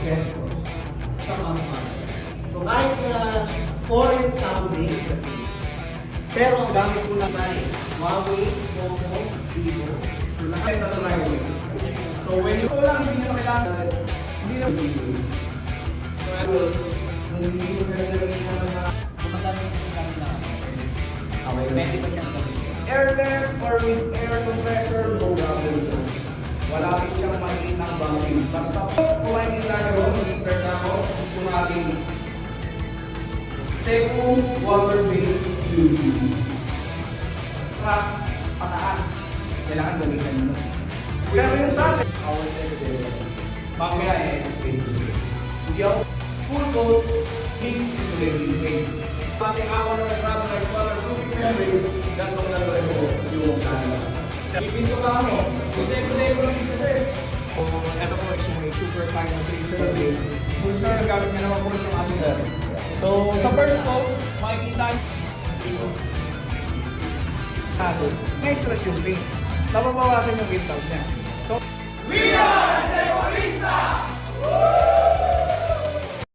pesos sa month. So kahit foreign sounding, pero ang gamit ko lang ay Huawei, Poco, Vivo. So lahat na tayo. So when you lang, hindi na kailangan, hindi na so kung hindi ko sila gawin naman na magkano yung gamit na okay, 20% gamit. Airless or with air compressor, no problem. Wala rin siyang mainang bangin. Basta kung makikita nyo, mag-start na ako kung ating second water-based UV. Track, pataas. Kailangan gamitan nyo. Pero yung sa atin, power level. Mamaya i-explain. Hindi ako full coat, heat insulating paint. Pati ako na nag-rubber waterproofing membrane, gantong lang rin ko yung lalabas. Ipinto ka ano, yung second level kasi. Ito po is yung super final tracer. Kung sir, nagamit niya naman po siyang ating dati. So, sa first coat, makikita nyo extras yung paint. Nababawasan yung paint out niya. So, we are Secolista!